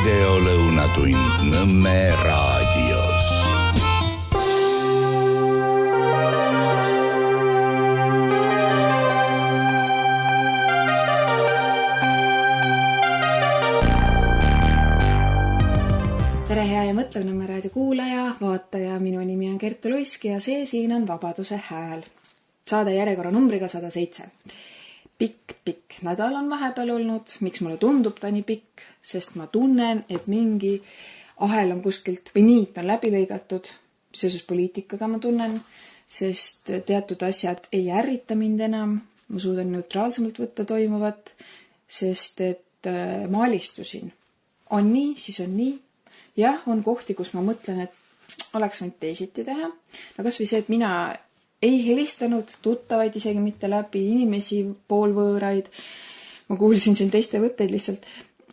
videolõunatund Nõmme raadios. Tere hea ja mõtlev Nõmme raadio kuulaja, vaataja, minu nimi on Kertu Luiski ja see siin on Vabaduse hääl. Saade järjekorra numbriga 107. Pikk nädal on vahepeal olnud. Miks mulle tundub ta nii pikk? Sest ma tunnen, et mingi ahel on kuskilt või niit on läbi lõigatud. Seoses poliitikaga ma tunnen, sest teatud asjad ei ärrita mind enam. Ma suudan neutraalsemalt võtta toimuvat, sest et ma alistusin. On nii, siis on nii. Jah, on kohti, kus ma mõtlen, et oleks võinud teisiti teha. No kas või see, et mina ei helistanud tuttavaid isegi mitte läbi, inimesi poolvõõraid. Ma kuulsin siin teiste võtteid lihtsalt.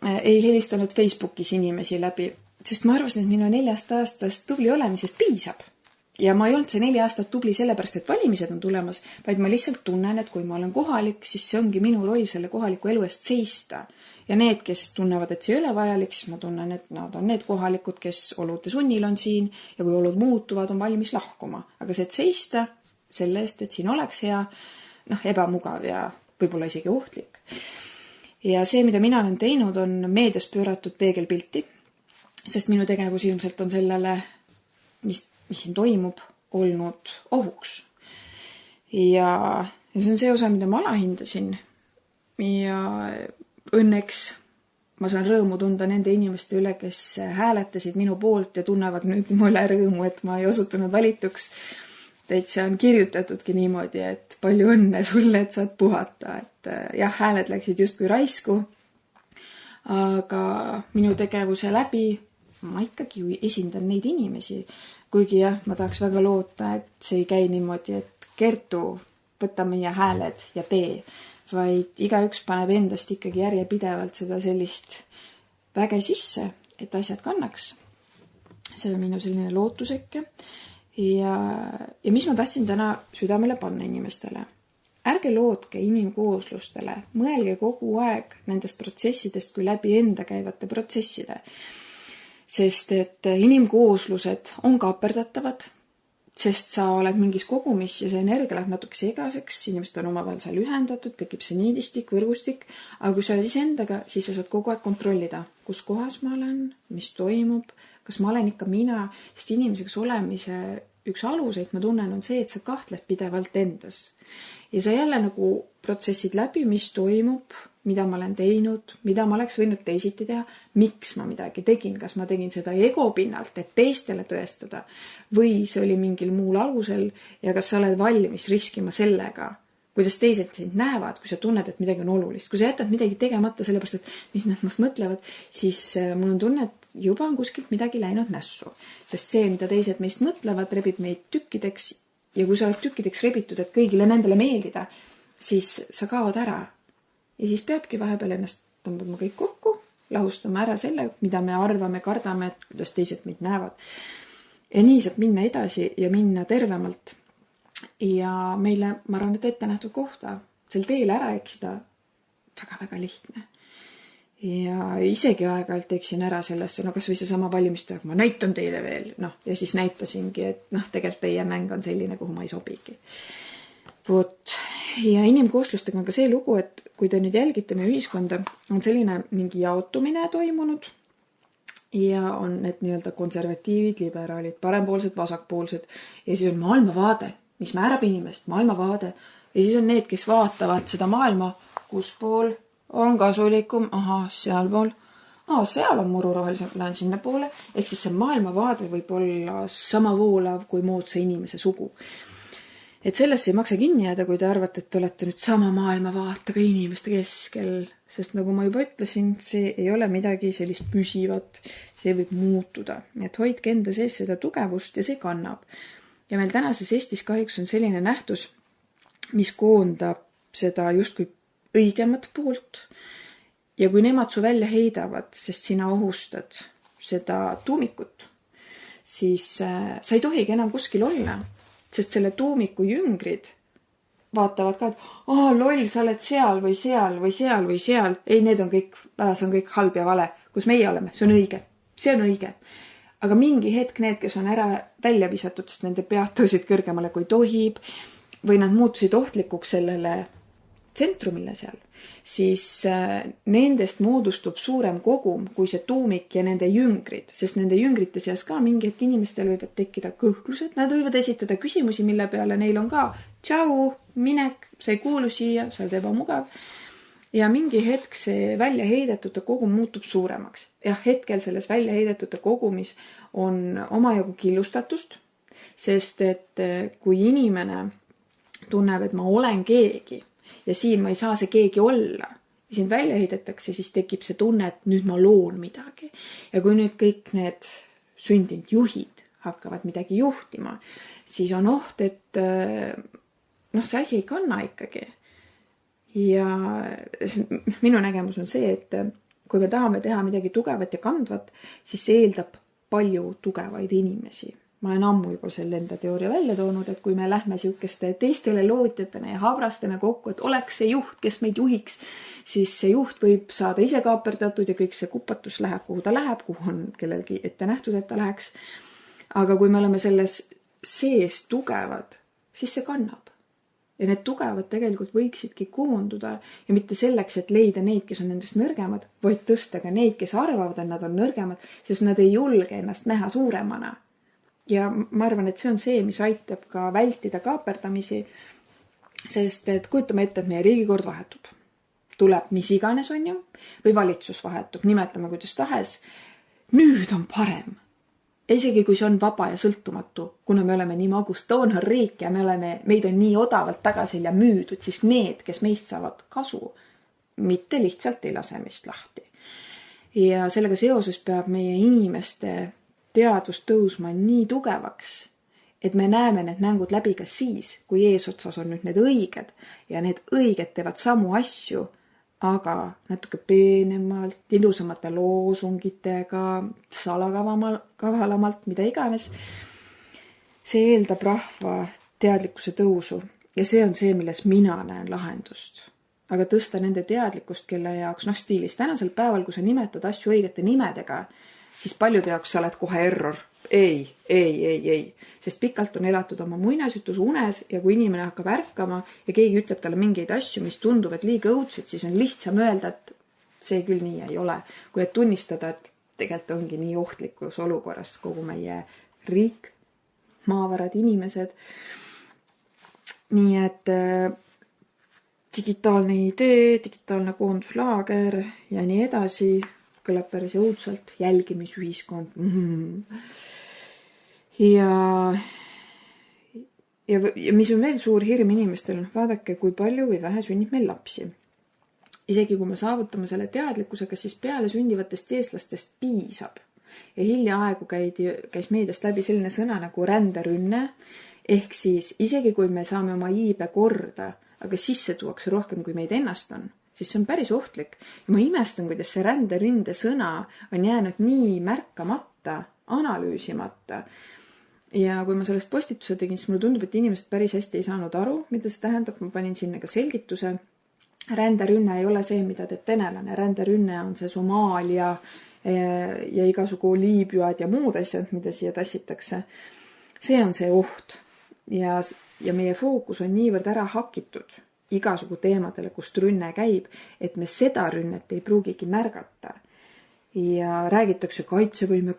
Ei helistanud Facebookis inimesi läbi, sest ma arvasin, et minu 4 aastast tubli olemisest piisab. Ja ma ei olnud see 4 aastat tubli sellepärast, et valimised on tulemas, vaid ma lihtsalt tunnen, et kui ma olen kohalik, siis see ongi minu roll selle kohaliku elu eest seista. Ja need, kes tunnevad, et see ei ole vajalik, siis ma tunnen, et nad on need kohalikud, kes olude sunnil on siin ja kui olud muutuvad, on valmis lahkuma. Aga see, et seista selle eest, et siin oleks hea, ebamugav ja võib-olla isegi ohtlik. Ja see, mida mina olen teinud, on meedias pööratud peegelpilti, sest minu tegevus ilmselt on sellele, mis siin toimub, olnud ohuks. Ja see on see osa, mida ma alahindasin. Ja õnneks ma saan rõõmu tunda nende inimeste üle, kes hääletasid minu poolt ja tunnevad nüüd mulle rõõmu, et ma ei osutunud valituks. Täitsa on kirjutatudki niimoodi, et palju õnne sulle, et saad puhata. Et jah, hääled läksid justkui raisku, aga minu tegevuse läbi ma ikkagi esindan neid inimesi. Kuigi jah, ma tahaks väga loota, et see ei käi niimoodi, et Kertu, võta meie hääled ja tee. Vaid igaüks paneb endast ikkagi järjepidevalt seda sellist väge sisse, et asjad kannaks. See on minu selline lootusekke. Ja mis ma tahtsin täna südamele panna inimestele? Ärge lootke inimkooslustele, mõelge kogu aeg nendest protsessidest kui läbi enda käivate protsesside. Sest et inimkooslused on kaaperdatavad, sest sa oled mingis kogumis ja see energia läheb natuke segaseks, inimesed on omavahel seal ühendatud, tekib see niidistik, võrgustik, aga kui sa oled iseendaga, siis sa saad kogu aeg kontrollida, kus kohas ma olen, mis toimub, kas ma olen ikka mina, sest inimeseks olemise üks aluseid ma tunnen on see, et sa kahtled pidevalt endas. Ja sa jälle nagu protsessid läbi, mis toimub, mida ma olen teinud, mida ma oleks võinud teisiti teha, miks ma midagi tegin, kas ma tegin seda ego pinnalt, et teistele tõestada, või see oli mingil muul alusel ja kas sa oled valmis riskima sellega, kuidas teised sind näevad, kui sa tunned, et midagi on olulist. Kui sa jätad midagi tegemata sellepärast, et mis nad must mõtlevad, siis mul on tunne, et juba on kuskilt midagi läinud nässu. Sest see, mida teised meist mõtlevad, rebib meid tükkideks ja kui sa oled tükkideks rebitud, et kõigile nendele meeldida, siis sa kaod ära. Ja siis peabki vahepeal ennast tõmbama kõik kokku, lahustama ära selle, mida me arvame, kardame, et kuidas teised meid näevad. Ja nii saab minna edasi ja minna tervemalt. Ja meile, ma arvan, et ette nähtud kohta sel teel ära eksida väga-väga lihtne. Ja isegi aeg-ajalt eksin ära sellesse, kas või see sama valimiste, ma näitan teile veel, ja siis näitasingi, et tegelikult teie mäng on selline, kuhu ma ei sobigi. Ja inimkooslustega on ka see lugu, et kui te nüüd jälgite meie ühiskonda, on selline mingi jaotumine toimunud ja on need nii-öelda konservatiivid, liberaalid, parempoolsed, vasakpoolsed ja siis on maailmavaade, mis määrab inimest, maailmavaade ja siis on need, kes vaatavad seda maailma, kus pool on kasulikum, sealpool, seal on muru rohelisem, lähen sinna poole, ehk siis see maailmavaade võib olla sama voolav kui moodsa inimese sugu. Et sellesse ei maksa kinni jääda, kui te arvate, et te olete nüüd sama maailmavaatega inimeste keskel, sest nagu ma juba ütlesin, see ei ole midagi sellist püsivat, see võib muutuda. Et hoidke enda sees seda tugevust ja see kannab. Ja meil tänases Eestis kahjuks on selline nähtus, mis koondab seda justkui õigemat poolt ja kui nemad su välja heidavad, sest sina ohustad seda tuumikut, siis sa ei tohigi enam kuskil olla, sest selle tuumiku jüngrid vaatavad ka, et loll, sa oled seal või seal või seal või seal. Ei, need on kõik, see on kõik halb ja vale. kus meie oleme, see on õige. Aga mingi hetk need, kes on ära välja visatud, sest nende pead tõusid kõrgemale kui tohib, või nad muutusid ohtlikuks sellele tsentrumile seal, siis nendest moodustub suurem kogum kui see tuumik ja nende jüngrid, sest nende jüngrite seas ka mingi hetk inimestel võivad tekkida kõhklused, nad võivad esitada küsimusi, mille peale neil on ka tšau, minek, sa ei kuulu siia, sa oled ebamugav. Ja mingi hetk see väljaheidetute kogum muutub suuremaks. Jah, hetkel selles väljaheidetute kogumis on omajagu killustatust, sest et kui inimene tunneb, et ma olen keegi ja siin ma ei saa see keegi olla, ja sind välja heidetakse, siis tekib see tunne, et nüüd ma loon midagi. Ja kui nüüd kõik need sündinud juhid hakkavad midagi juhtima, siis on oht, et see asi ei kanna ikkagi. Ja minu nägemus on see, et kui me tahame teha midagi tugevat ja kandvat, siis see eeldab palju tugevaid inimesi. Ma olen ammu juba selle enda teooria välja toonud, et kui me lähme siukeste teistele lootjatena ja havrastena kokku, et oleks see juht, kes meid juhiks, siis see juht võib saada ise kaaperdatud ja kõik see kupatus läheb, kuhu ta läheb, kuhu on kellelgi ette nähtud, et ta läheks. Aga kui me oleme selles sees tugevad, siis see kannab. Ja need tugevad tegelikult võiksidki koonduda ja mitte selleks, et leida neid, kes on nendest nõrgemad, vaid tõsta ka neid, kes arvavad, et nad on nõrgemad, sest nad ei julge ennast näha suuremana. Ja ma arvan, et see on see, mis aitab ka vältida kaaperdamisi, sest et kujutame ette, et meie riigikord vahetub. Tuleb mis iganes on ju, või valitsus vahetub, nimetame kuidas tahes. Nüüd on parem. Isegi kui see on vaba ja sõltumatu, kuna me oleme nii magus doonoriik ja meid on nii odavalt tagasil ja müüdud, siis need, kes meist saavad kasu, mitte lihtsalt ei lase meist lahti. Ja sellega seoses peab meie inimeste teadvus tõusma nii tugevaks, et me näeme need mängud läbi ka siis, kui eesotsas on nüüd need õiged ja need õiged teevad samu asju, aga natuke peenemalt, ilusamate loosungitega, salakavalamalt, mida iganes. See eeldab rahva teadlikkuse tõusu ja see on see, milles mina näen lahendust. Aga tõsta nende teadlikkust, kelle jaoks, stiilis tänasel päeval, kui sa nimetad asju õigete nimedega, siis paljude jaoks sa oled kohe error. Ei. Sest pikalt on elatud oma muinasjutus unes ja kui inimene hakkab ärkama ja keegi ütleb talle mingeid asju, mis tunduvad liiga õudsed, siis on lihtsam öelda, et see küll nii ei ole. Kui et tunnistada, et tegelikult ongi nii ohtlikus olukorras kogu meie riik, maavarad, inimesed. Nii et digitaalne idee, digitaalne koonduslaager ja nii edasi kõlab päris õudselt, jälgimisühiskond. Ja mis on veel suur hirm inimestel, vaadake, kui palju või vähe sünnib meil lapsi. Isegi kui me saavutame selle teadlikkusega, siis peale sündivatest eestlastest piisab. Ja hiljaaegu käis meediast läbi selline sõna nagu ränderünne, ehk siis isegi kui me saame oma iibe korda, aga sisse tuuakse rohkem kui meid ennast on, siis see on päris ohtlik. Ja ma imestan, kuidas see ränderünde sõna on jäänud nii märkamata, analüüsimata. Ja kui ma sellest postituse tegin, siis mulle tundub, et inimesed päris hästi ei saanud aru, mida see tähendab. Ma panin sinna ka selgituse. Ränderünne ei ole see, mida teeb venelane. Ränderünne on see Somaalia ja igasugu Liibüad ja muud asjad, mida siia tassitakse. See on see oht. Ja meie fookus on niivõrd ära hakitud igasugu teemadele, kust rünne käib, et me seda rünnet ei pruugigi märgata. Ja räägitakse kaitsevõime.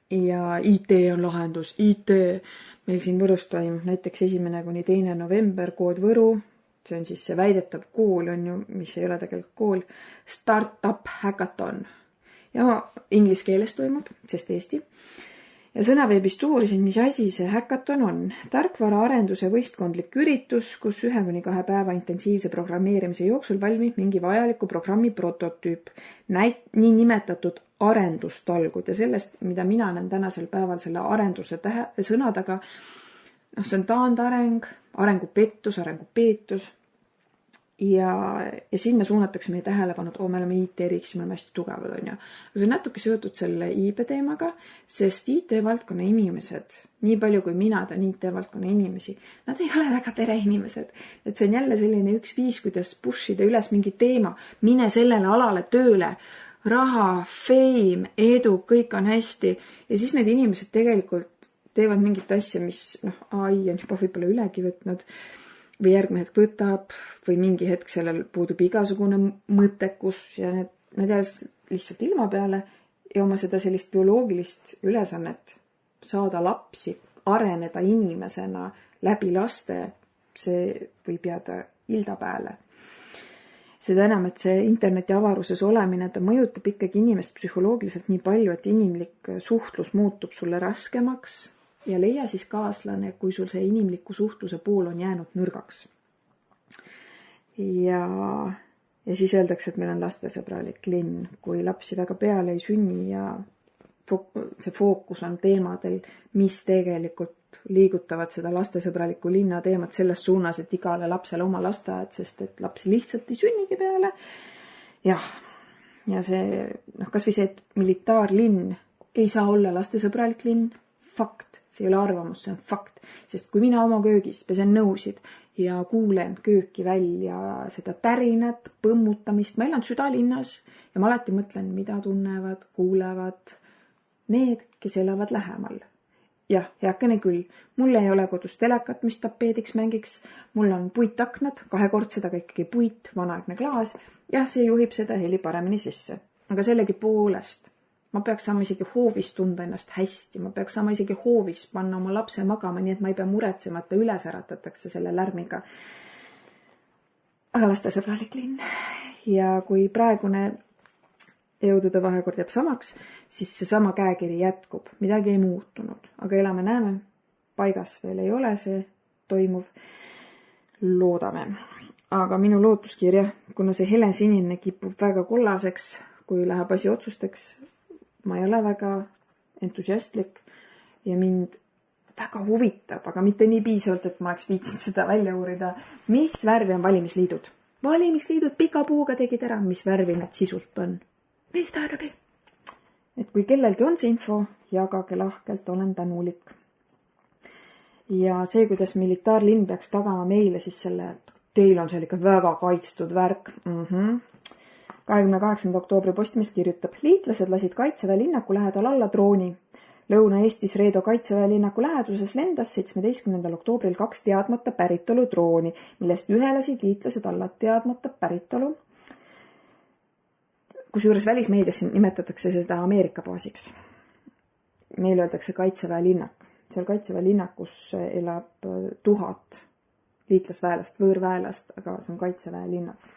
Ja IT on lahendus. IT meil siin Võrus toimub näiteks 1. kuni 2. november kood Võru. See on siis see väidetav kool, on ju, mis ei ole tegelikult kool. Startup hackathon. Ja inglise keeles toimub, sest Eesti. Ja sõnaveebist uurisin, mis asi see hackathon on. Tarkvara arenduse võistkondlik üritus, kus 1 kuni 2 päeva intensiivse programmeerimise jooksul valmib mingi vajaliku programmi prototüüp. Nii nimetatud arendustalgud ja sellest, mida mina näen tänasel päeval selle arenduse sõna taga, see on taandareng, arengupettus, arengupeetus. ja sinna suunatakse meie tähelepanu, et me oleme IT-riks, me oleme hästi tugevad, on ju. Aga see on natuke seotud selle IB teemaga, sest IT-valdkonna inimesed, nii palju kui mina tean IT-valdkonna inimesi, nad ei ole väga pereinimesed. Et see on jälle selline üks viis, kuidas pushida üles mingi teema, mine sellele alale tööle, raha, fame, edu, kõik on hästi. Ja siis need inimesed tegelikult teevad mingit asja, mis AI on juba võib-olla ülegi võtnud või järgmine hetk võtab või mingi hetk sellel puudub igasugune mõttekus ja nad jäävad lihtsalt ilma peale ja oma seda sellist bioloogilist ülesannet saada lapsi, areneda inimesena läbi laste, see võib jääda ildapeale. Seda enam, et see interneti avaruses olemine, ta mõjutab ikkagi inimest psühholoogiliselt nii palju, et inimlik suhtlus muutub sulle raskemaks ja leia siis kaaslane, kui sul see inimliku suhtluse pool on jäänud nõrgaks. Ja siis öeldakse, et meil on lastesõbralik linn, kui lapsi väga peale ei sünni ja see fookus on teemadel, mis tegelikult liigutavad seda lastesõbralikku linna teemat selles suunas, et igale lapsele oma lasteaed, sest et lapsi lihtsalt ei sünnigi peale. Ja see, kas või see, et militaarlinn ei saa olla lastesõbralik linn, fakt, see ei ole arvamus, see on fakt. Sest kui mina oma köögis pesen nõusid ja kuulen kööki välja seda tärinat, põmmutamist, ma elan südalinnas ja ma alati mõtlen, mida tunnevad, kuulevad need, kes elavad lähemal. Jah, heakene küll, mul ei ole kodus telekat, mis tapeediks mängiks, mul on puitaknad, kahekordsed, aga ikkagi puit, vanaaegne klaas, jah, see juhib seda heli paremini sisse. Aga sellegi poolest ma peaks saama isegi hoovis tunda ennast hästi, ma peaks saama isegi hoovis panna oma lapse magama, nii et ma ei pea muretsema, et ta üles äratatakse selle lärmiga. Aga lastesõbralik linn. Ja kui praegune jõudude vahekord jääb samaks, siis see sama käekiri jätkub. Midagi ei muutunud. Aga elame näeme, paigas veel ei ole see toimuv. Loodame. Aga minu lootuskirja, kuna see helesinine kipub väga kollaseks, kui läheb asi otsusteks, ma ei ole väga entusiastlik ja mind väga huvitab, aga mitte nii piisavalt, et ma oleks viitsinud seda välja uurida. Mis värvi on valimisliidud? Valimisliidud pika puuga tegid ära, mis värvi nad sisult on. Mis tähendabi? Et kui kellelgi on see info, jagage lahkelt, olen tänulik. Ja see, kuidas militaarlinn peaks tagama meile siis selle, et teil on seal ikka väga kaitstud värk. 28. oktoobri Postimees kirjutab, liitlased lasid Kaitseväe linnaku lähedal alla drooni. Lõuna-Eestis Reedo Kaitseväe linnaku läheduses lendas 17. oktoobril 2 teadmata päritolu drooni, millest ühe lasid liitlased alla teadmata päritolu. Kusjuures välismeedias nimetatakse seda Ameerika baasiks. Meil öeldakse Kaitseväe linnak. Seal Kaitseväe linnakus elab 1000 liitlasväelast, võõrväelast, aga see on Kaitseväe linnak.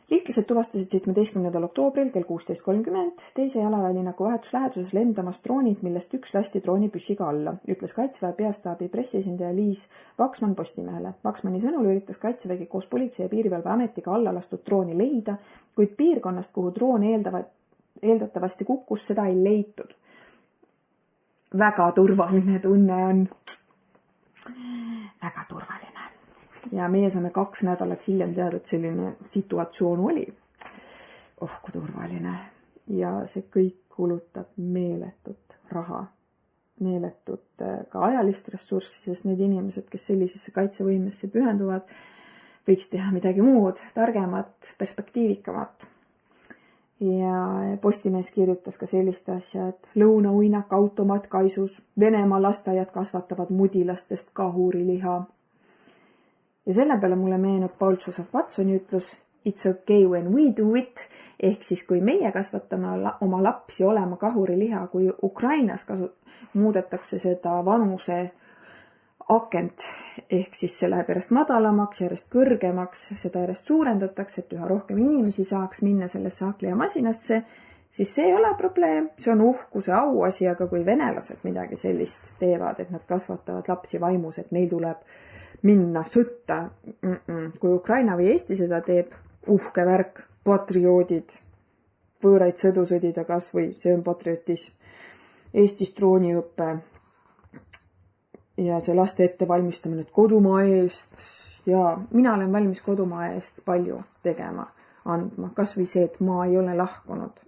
Liitlased tuvastasid 17. oktoobril kell 16.30 teise jalaväelinnaku vahetusläheduses lendamas droonid, millest üks lasti droonipüssiga alla, ütles Kaitseväe peastaabi pressiesindaja Liis Vaksman Postimehele. Vaksmani sõnul üritas Kaitsevägi koos politsei ja piirivalveametiga alla lastud drooni leida, kuid piirkonnast, kuhu droon eeldatavasti kukkus, seda ei leitud. Väga turvaline tunne on. Väga turvaline. Ja meie saame 2 nädalat hiljem teada, et selline situatsioon oli. Kui turvaline. Ja see kõik kulutab meeletut raha, meeletut ka ajalist ressurssi, sest need inimesed, kes sellisesse kaitsevõimesse pühenduvad, võiks teha midagi muud, targemat, perspektiivikamat. Ja Postimees kirjutas ka sellist asja, et lõunauinak automaat kaisus, Venemaa lasteaiad kasvatavad mudilastest kahuriliha. Ja selle peale mulle meenub Paul Joseph Watsoni ütlus It's okay when we do it, ehk siis kui meie kasvatame oma lapsi olema kahuriliha, kui Ukrainas muudetakse seda vanuse akent, ehk siis see läheb järjest madalamaks, järjest kõrgemaks, seda järjest suurendatakse, et üha rohkem inimesi saaks minna sellesse hakkli ja masinasse, siis see ei ole probleem, see on uhkuse auasi, aga kui venelased midagi sellist teevad, et nad kasvatavad lapsi vaimus, et neil tuleb minna sõtta. Kui Ukraina või Eesti seda teeb, uhke värk, patrioodid, võõraid sõdu sõdida kas või, see on patriotism. Eestis drooniõppe ja see laste ettevalmistamine kodumaa eest ja mina olen valmis kodumaa eest palju tegema, andma. Kas või see, et ma ei ole lahkunud.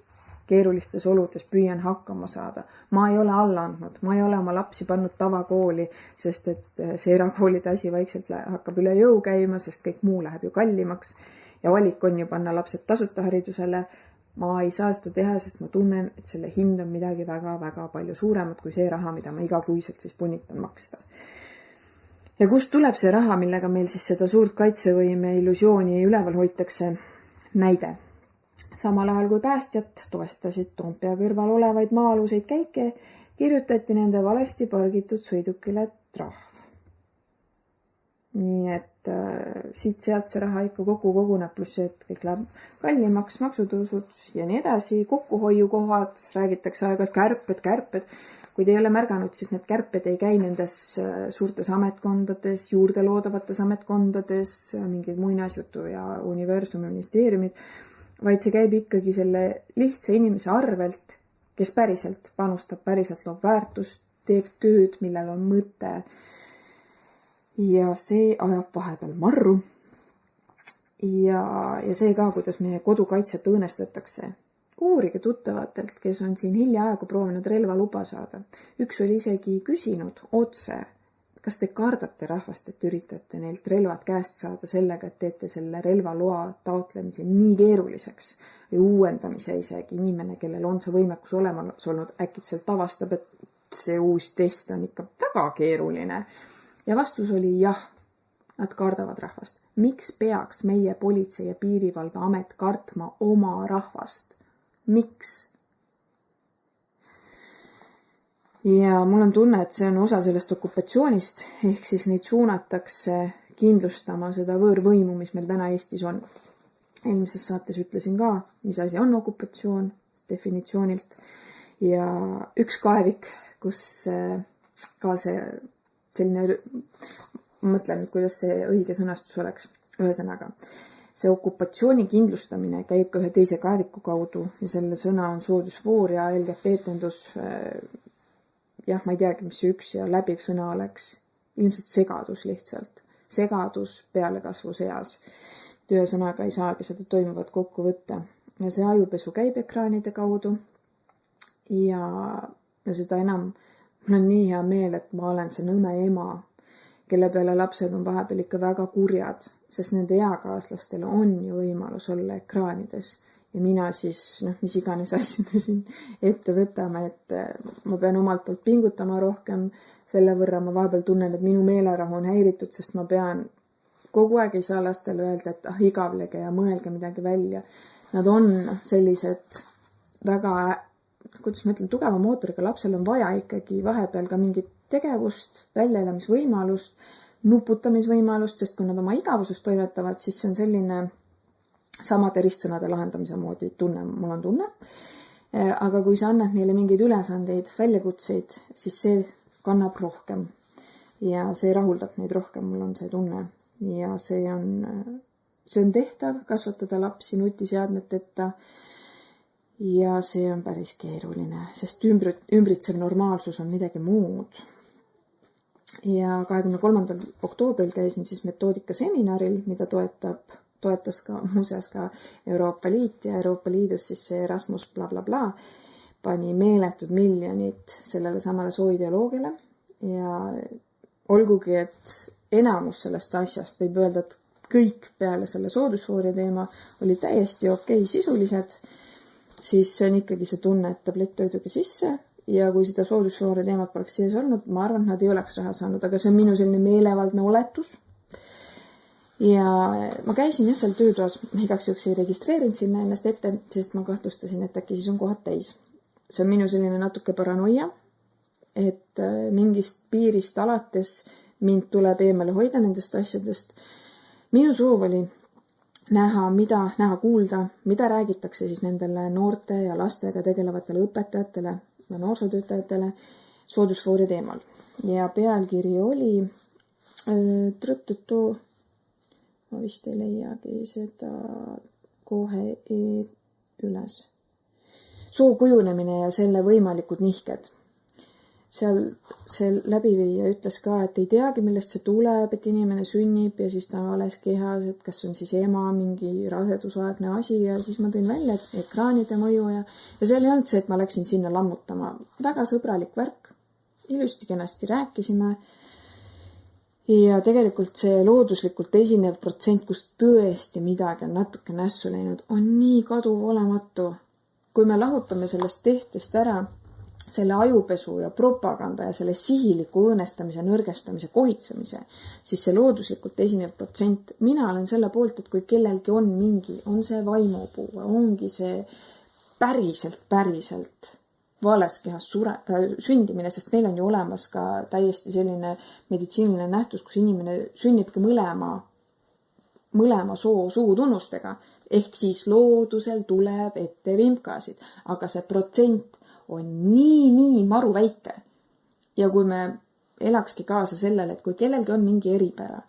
Keerulistes oludes püüan hakkama saada. Ma ei ole alla andnud. Ma ei ole oma lapsi pannud tavakooli, sest et see erakoolide asi vaikselt hakkab üle jõu käima, sest kõik muu läheb ju kallimaks. Ja valik on ju panna lapsed tasuta haridusele. Ma ei saa seda teha, sest ma tunnen, et selle hind on midagi väga-väga palju suuremat kui see raha, mida ma igakuiselt siis punnitan maksta. Ja kust tuleb see raha, millega meil siis seda suurt kaitsevõime illusiooni üleval hoitakse? Näide. Samal ajal kui päästjad toestasid Toompea kõrval olevaid maa-aluseid käike, kirjutati nende valesti pargitud sõidukile trahv. Nii et siit-sealt see raha ikka kokku koguneb, pluss see, et kõik läheb kallimaks, maksutõusud ja nii edasi, kokkuhoiukohad, räägitakse aeg-ajalt kärped. Kui te ei ole märganud, siis need kärped ei käi nendes suurtes ametkondades, juurde loodavates ametkondades, mingid muinasjutu ja universumi ministeeriumid, vaid see käib ikkagi selle lihtsa inimese arvelt, kes päriselt panustab, päriselt loob väärtust, teeb tööd, millel on mõte. Ja see ajab vahepeal marru. Ja see ka, kuidas meie kodukaitset õõnestatakse. Uurige tuttavatelt, kes on siin hiljaaegu proovinud relvaluba saada. Üks oli isegi küsinud otse, kas te kardate rahvast, et üritate neilt relvad käest saada sellega, et teete selle relvaloa taotlemise nii keeruliseks või uuendamise isegi. Inimene, kellel on see võimekus olemas olnud, äkitselt avastab, et see uus test on ikka väga keeruline. Ja vastus oli jah, nad kardavad rahvast. Miks peaks meie politsei ja piirivalveamet kartma oma rahvast? Miks? Ja mul on tunne, et see on osa sellest okupatsioonist, ehk siis neid suunatakse kindlustama seda võõrvõimu, mis meil täna Eestis on. Eelmises saates ütlesin ka, mis asi on okupatsioon definitsioonilt. Ja üks kaevik, kus ka see selline, mõtlen nüüd, kuidas see õige sõnastus oleks, ühesõnaga. See okupatsiooni kindlustamine käib ka ühe teise kaeviku kaudu ja selle sõna on soodusfoor ja LGBT-tendus. Jah, ma ei teagi, mis see üks ja läbiv sõna oleks. Ilmselt segadus lihtsalt. Segadus pealekasvu seas. Ühesõnaga ei saagi seda toimuvat kokku võtta. Ja see ajupesu käib ekraanide kaudu ja seda enam mul on nii hea meel, et ma olen see nõme ema, kelle peale lapsed on vahepeal ikka väga kurjad, sest nende eakaaslastele on ju võimalus olla ekraanides. Ja mina siis, mis iganes asja me siin ette võtame, et ma pean omalt poolt pingutama rohkem. Selle võrra ma vahepeal tunnen, et minu meelerahu on häiritud, sest ma pean kogu aeg ei saa lastele öelda, et igavlege ja mõelge midagi välja. Nad on sellised väga kuidas ma ütlen, tugeva mootoriga lapsel on vaja ikkagi vahepeal ka mingit tegevust, väljaelamisvõimalust, nuputamisvõimalust, sest kui nad oma igavusest toimetavad, siis see on selline samade ristsõnade lahendamise moodi tunne, mul on tunne. Aga kui sa annad neile mingeid ülesandeid, väljakutseid, siis see kannab rohkem ja see rahuldab neid rohkem, mul on see tunne. Ja see on tehtav, kasvatada lapsi nutiseadmeteta. Ja see on päris keeruline, sest ümbritsev normaalsus on midagi muud. Ja 23. oktoobril käisin siis metoodikaseminaril, mida toetas ka muuseas ka Euroopa Liit ja Euroopa Liidus siis see Erasmus blablabla pani meeletud miljonid sellele samale sooideoloogiale ja olgugi, et enamus sellest asjast võib öelda, et kõik peale selle soodusfoori teema oli täiesti okei sisulised, siis see on ikkagi see tunne, et tablett toiduge sisse ja kui seda soodusfoori teemat poleks sees olnud, ma arvan, et nad ei oleks raha saanud, aga see on minu selline meelevaldne oletus. Ja ma käisin seal töötoas, igaks juhuks ei registreerinud sinna ennast ette, sest ma kahtlustasin, et äkki siis on kohad täis. See on minu selline natuke paranoia, et mingist piirist alates mind tuleb eemale hoida nendest asjadest. Minu soov oli näha kuulda, mida räägitakse siis nendele noorte ja lastega tegelevatele õpetajatele ja noorsootöötajatele soodusfoori teemal. Ja pealkiri oli ma vist ei leiagi seda kohe üles. Soo kujunemine ja selle võimalikud nihked. seal see läbiviija ütles ka, et ei teagi, millest see tuleb, et inimene sünnib ja siis ta on vales kehas, et kas on siis ema mingi rasedusaegne asi ja siis ma tõin välja, et ekraanide mõju ja seal ei olnud see, et ma läksin sinna lammutama. Väga sõbralik värk, ilusti kenasti rääkisime ja tegelikult see looduslikult esinev protsent, kus tõesti midagi on natuke nässu läinud, on nii kaduv olematu. Kui me lahutame sellest tehtest ära selle ajupesu ja propaganda ja selle sihiliku õõnestamise, nõrgestamise, kohitsemise, siis see looduslikult esinev protsent, mina olen selle poolt, et kui kellelgi on mingi, on see vaimupuue, ongi see päriselt vales kehas sündimine, sest meil on ju olemas ka täiesti selline meditsiiniline nähtus, kus inimene sünnibki mõlema soo suutunnustega, ehk siis loodusel tuleb ette vimkasid, aga see protsent on nii maru väike. Ja kui me elakski kaasa sellele, et kui kellelgi on mingi eripära,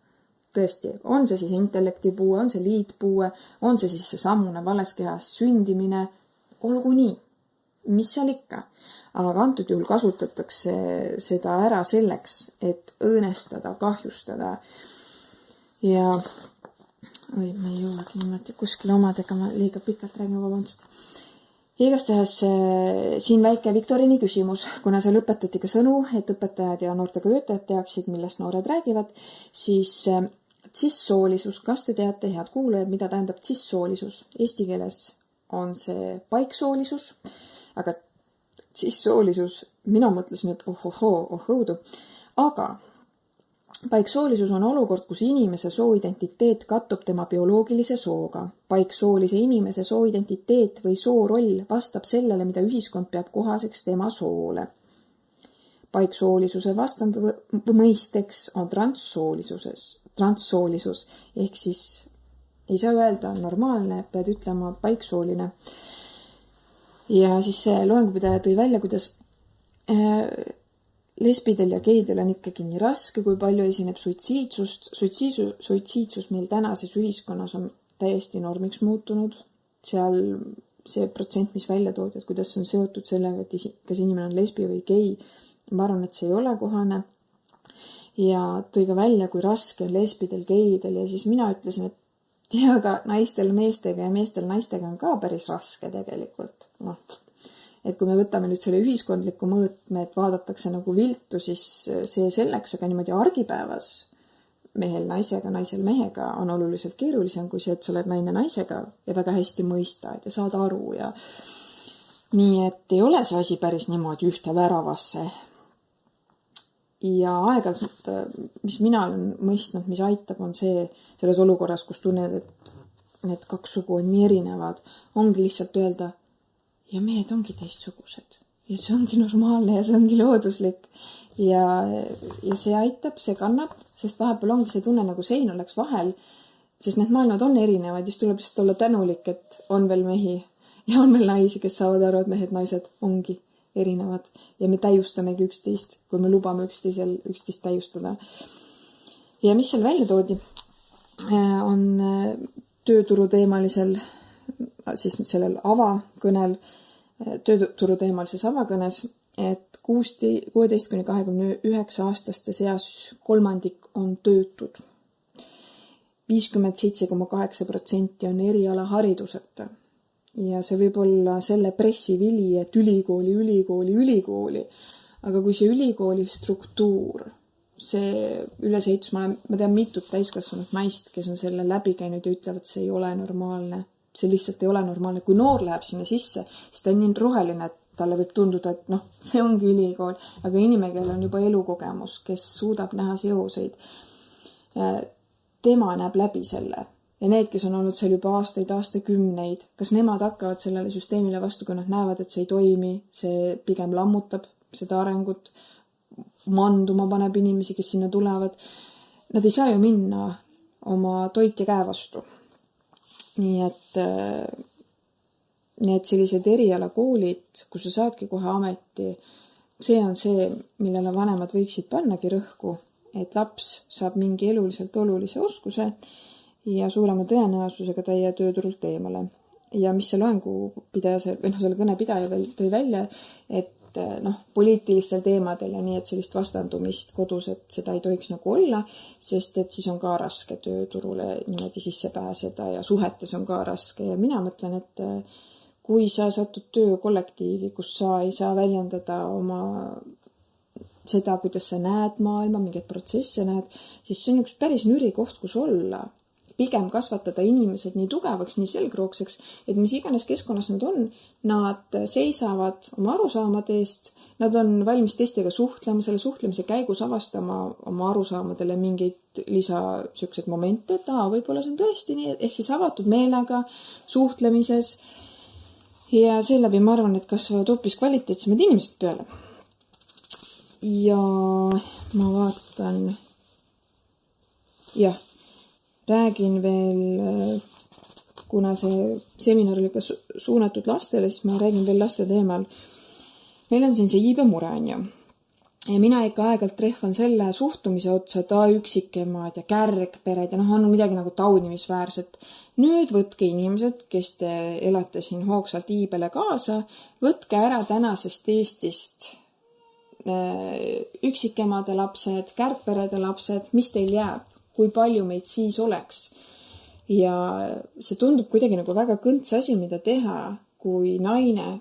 tõesti, on see siis intellektipuue, on see liitpuue, on see siis see sammune vales kehas sündimine, olgu nii, mis seal ikka. Aga antud juhul kasutatakse seda ära selleks, et õõnestada, kahjustada ja ma ei jõuagi niimoodi kuskil omadega, ma liiga pikalt räägin, vabandust. Igastahes siin väike Viktorini küsimus, kuna seal õpetati ka sõnu, et õpetajad ja noortega töötajad teaksid, millest noored räägivad, siis cissoolisus, kas te teate, head kuulajad, mida tähendab cissoolisus? Eesti keeles on see paiksoolisus, aga cissoolisus, mina mõtlesin, et õudu, aga paiksoolisus on olukord, kus inimese sooidentiteet kattub tema bioloogilise sooga. Paiksoolise inimese sooidentiteet või sooroll vastab sellele, mida ühiskond peab kohaseks tema soole. Paiksoolisuse vastand mõisteks on transsoolisus, ehk siis ei saa öelda normaalne, pead ütlema paiksooline. Ja siis see loengupidaja tõi välja, kuidas lesbidel ja geidel on ikkagi nii raske, kui palju esineb suitsiidsust. Suitsiidsus meil tänases ühiskonnas on täiesti normiks muutunud. Seal see protsent, mis välja toodi, et kuidas on seotud sellega, et kas inimene on lesbi või gei, ma arvan, et see ei ole kohane. Ja tõi ka välja, kui raske on lesbidel, geidel ja siis mina ütlesin, et aga naistel meestega ja meestel naistega on ka päris raske tegelikult. Et kui me võtame nüüd selle ühiskondliku mõõtme, et vaadatakse nagu viltu, siis see selleks, aga niimoodi argipäevas mehel naisega, naisel mehega on oluliselt keerulisem kui see, et sa oled naine naisega ja väga hästi mõistad ja saad aru ja nii, et ei ole see asi päris niimoodi ühte väravasse. Ja aegalt, mis mina olen mõistnud, mis aitab, on see selles olukorras, kus tunned, et need kaks sugu on nii erinevad, ongi lihtsalt öelda, ja mehed ongi teistsugused. Ja see ongi normaalne ja see ongi looduslik. Ja see aitab, see kannab, sest vahepeal ongi see tunne, nagu sein oleks vahel, sest need maailmad on erinevad, just tuleb lihtsalt olla tänulik, et on veel mehi ja on veel naisi, kes saavad aru, et mehed, naised ongi erinevad ja me täiustamegi üksteist, kui me lubame üksteist täiustada. Ja mis seal välja toodi, on tööturuteemalisel, siis sellel avakõnel, tööturuteemalises avakõnes, et 16–29 aastaste seas kolmandik on töötud. 57,8% on eriala hariduseta. Ja see võib olla selle pressivili, et ülikooli. Aga kui see ülikooli struktuur, see ülesehitus, ma tean mitut täiskasvanud naist, kes on selle läbi käinud ja ütlevad, et see ei ole normaalne. See lihtsalt ei ole normaalne. Kui noor läheb sinna sisse, siis ta on nii roheline, et talle võib tunduda, et see ongi ülikool. Aga inimene, kellel on juba elukogemus, kes suudab näha seoseid, tema näeb läbi selle. Ja need, kes on olnud seal juba aastakümneid, kas nemad hakkavad sellele süsteemile vastu, kui nad näevad, et see ei toimi, see pigem lammutab seda arengut, manduma paneb inimesi, kes sinna tulevad. Nad ei saa ju minna oma toit ja käe vastu. Nii et sellised erialakoolid, kus sa saadki kohe ameti, see on see, millele vanemad võiksid pannagi rõhku, et laps saab mingi eluliselt olulise oskuse ja suurema tõenäosusega ta jää tööturult eemale. Ja mis see loengupidaja, selle kõnepidaja veel tõi välja, et et poliitilistel teemadel ja nii, et sellist vastandumist kodus, et seda ei tohiks nagu olla, sest et siis on ka raske tööturule niimoodi sisse pääseda ja suhetes on ka raske ja mina mõtlen, et kui sa satud töökollektiivi, kus sa ei saa väljendada oma seda, kuidas sa näed maailma, mingeid protsesse näed, siis see on üks päris nüri koht, kus olla. Pigem kasvatada inimesed nii tugevaks, nii selgrookseks, et mis iganes keskkonnas nad on, nad seisavad oma arusaamade eest, nad on valmis teistega suhtlema, selle suhtlemise käigus avastama oma arusaamadele mingeid siuksed momente, et võib-olla see on tõesti nii, ehk siis avatud meelega suhtlemises ja seeläbi ma arvan, et kasvavad hoopis kvaliteetsemad inimesed peale. Ja ma vaatan, räägin veel, kuna see seminar oli ka suunatud lastele, siis ma räägin veel laste teemal. Meil on siin see iibemure, on ju. Ja mina ikka aegalt trehvan selle suhtumise otsa, et üksikemad ja kärgpered ja on midagi nagu taunimisväärset. Nüüd võtke inimesed, kes te elate siin hoogsalt iibele kaasa, võtke ära tänasest Eestist üksikemade lapsed, kärgperede lapsed, mis teil jääb, kui palju meid siis oleks. Ja see tundub kuidagi nagu väga kõnts asi, mida teha, kui naine,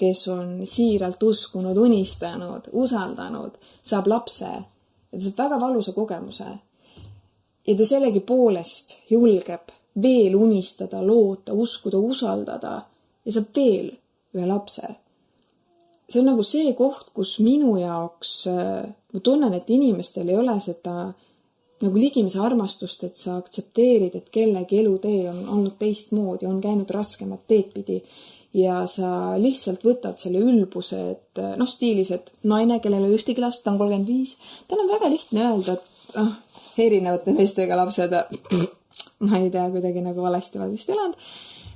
kes on siiralt uskunud, unistanud, usaldanud, saab lapse ja ta saab väga valusa kogemuse. Ja ta sellegi poolest julgeb veel unistada, loota, uskuda, usaldada ja saab veel ühe lapse. See on nagu see koht, kus minu jaoks ma tunnen, et inimestel ei ole seda nagu ligimise armastust, et sa aktsepteerid, et kellegi elutee on olnud teistmoodi, on käinud raskemat teed pidi ja sa lihtsalt võtad selle ülbuse, et stiilis, et naine, kellel ei ühtegi last, ta on 35, tal on väga lihtne öelda, et erinevate meestega lapsed, ma ei tea, kuidagi nagu valesti vist elanud,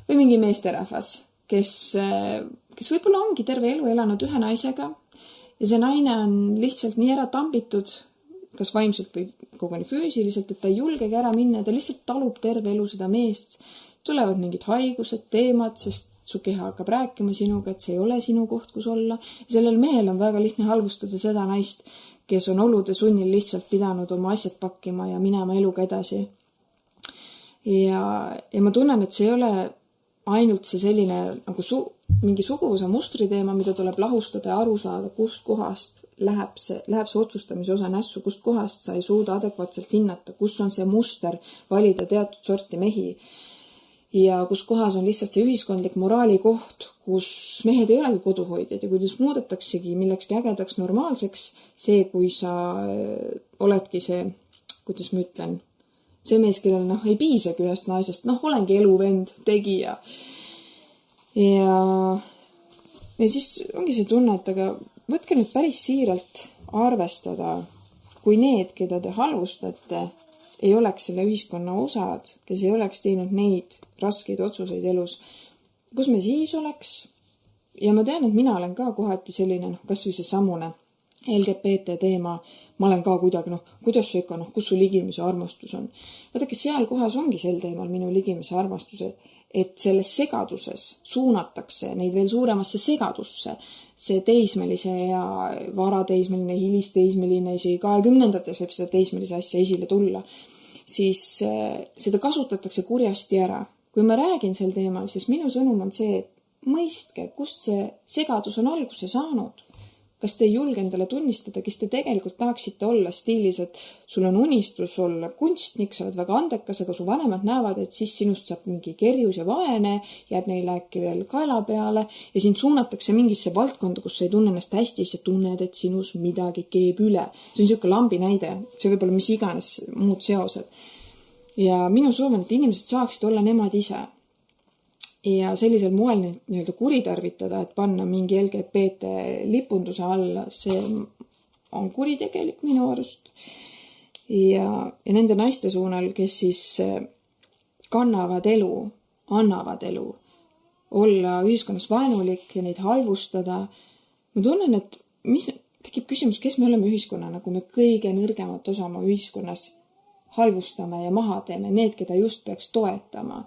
või mingi meesterahvas, kes võib-olla ongi terve elu elanud ühe naisega ja see naine on lihtsalt nii ära tambitud, kas vaimselt või koguni füüsiliselt, et ta ei julgegi ära minna ja ta lihtsalt talub terve elu seda meest. Tulevad mingid haigused, teemad, sest su keha hakkab rääkima sinuga, et see ei ole sinu koht, kus olla. Ja sellel mehel on väga lihtne halvustada seda naist, kes on olude sunnil lihtsalt pidanud oma asjad pakkima ja minema eluga edasi. Ja ma tunnen, et see ei ole ainult see selline nagu mingi suguvõsa mustriteema, mida tuleb lahustada ja aru saada, kust kohast läheb see otsustamise osa nässu, kust kohast sa ei suuda adekvaatselt hinnata, kus on see muster valida teatud sorti mehi ja kus kohas on lihtsalt see ühiskondlik moraali koht, kus mehed ei olegi koduhoidjad ja kuidas muudetaksegi millekski ägedaks normaalseks see, kui sa oledki see, kuidas ma ütlen, see mees, kellel ei piisagi ühest naisest, olengi eluvend, tegija. Ja siis ongi see tunne, et aga võtke nüüd päris siiralt arvestada, kui need, keda te halvustate, ei oleks selle ühiskonna osad, kes ei oleks teinud neid raskeid otsuseid elus. Kus me siis oleks? Ja ma tean, et mina olen ka kohati selline, kas või see samune LGBT teema, ma olen ka kuidagi, kuidas see ikka, kus su ligimise armastus on. Vaadake, seal kohas ongi sel teemal minu ligimise armastuse, et selles segaduses suunatakse neid veel suuremasse segadusse. See teismelise ja varateismeline, hilisteismeline, isegi 20-ndates võib seda teismelise asja esile tulla. Siis seda kasutatakse kurjasti ära. Kui ma räägin sel teemal, siis minu sõnum on see, et mõistke, kust see segadus on alguse saanud. Kas te ei julge endale tunnistada, kes te tegelikult tahaksite olla stiilis, et sul on unistus olla kunstnik, sa oled väga andekas, aga su vanemad näevad, et siis sinust saab mingi kerjus ja vaene, jääb neile äkki veel kaela peale ja sind suunatakse mingisse valdkonda, kus sa ei tunne ennast hästi, sa tunned, et sinus midagi keeb üle. See on niisugune lambi näide, see võib olla mis iganes muud seosed. Ja minu soov on, et inimesed saaksid olla nemad ise. Ja sellisel moel nii-öelda kuritarvitada, et panna mingi LGBT lipunduse alla, see on kuritegelik minu arust. Ja nende naiste suunal, kes siis kannavad elu, annavad elu, olla ühiskonnas vaenulik ja neid halvustada. Ma tunnen, et tekib küsimus, kes me oleme ühiskonnana, kui me kõige nõrgemat osa oma ühiskonnas halvustame ja maha teeme, need, keda just peaks toetama.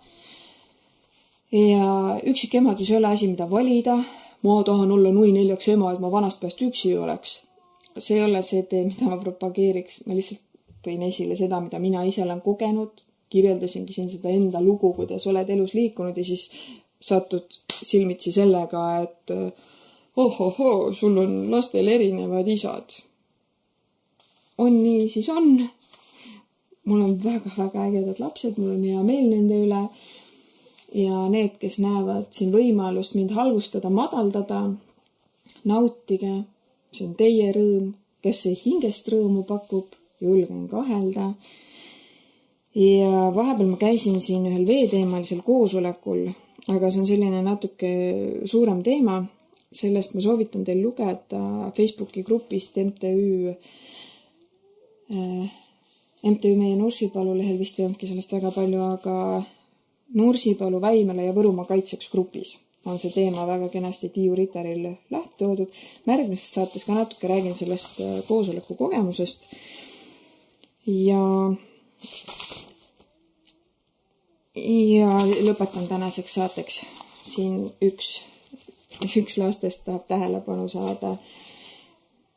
Ja üksikemad ei ole asi, mida valida. ma tahan olla nui 4 ema, et ma vanast peast üksi oleks. See ei ole see tee, mida ma propageeriks. Ma lihtsalt tõin esile seda, mida mina ise olen kogenud. Kirjeldasingi siin seda enda lugu, kuidas oled elus liikunud ja siis satud silmitsi sellega, et sul on lastel erinevad isad. On nii, siis on. Mul on väga-väga ägedad lapsed, mul on hea meel nende üle. Ja need, kes näevad siin võimalust mind halvustada, madaldada, nautige. See on teie rõõm, kes see hingest rõõmu pakub, julgen kahelda. Ja vahepeal ma käisin siin ühel veeteemalisel koosolekul, aga see on selline natuke suurem teema. Sellest ma soovitan teil lugeda Facebooki grupist MTÜ Meie Nursipalu lehel vist ei olnudki sellest väga palju, aga Nursipalu, Väimela ja Võrumaa kaitseks grupis on see teema väga kenasti Tiiu Ritteril lähtetoodud. Järgmises saates ka natuke räägin sellest koosoleku kogemusest. Ja lõpetan tänaseks saateks. Siin üks lastest tahab tähelepanu saada.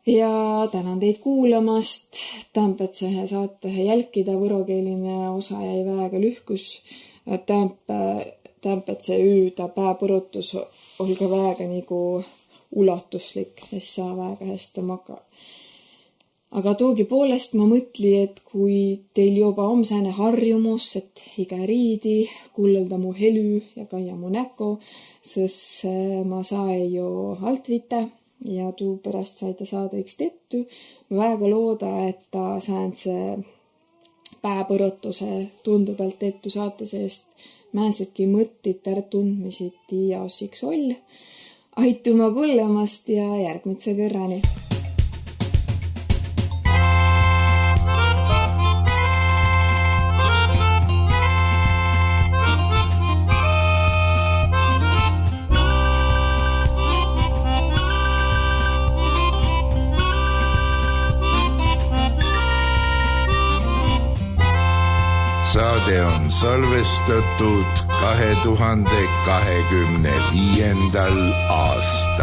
Ja tänan teid kuulamast. Tämpetse saate jälkida, võrokeeline osa jäi väega lühkus. Tämpetse üüda pääpõrutus olga väega nagu ulatuslik, es saa väega hästi maka. Aga toogi poolest ma mõtli, et kui teil juba on sääne harjumus, et iga riidi kullelda mu helü ja kaia mu näko, siis ma sai jo altvite ja tuu pärast saite saada üks tettu. Ma väga looda, et ta säänse pääpõrutuse tundu pealt tettu saate seest määnsedki mõttit tundmisid ja ossiks oll. Aituma kullemast ja järgmitse kõrrani. Saade on salvestatud 2025. aastal.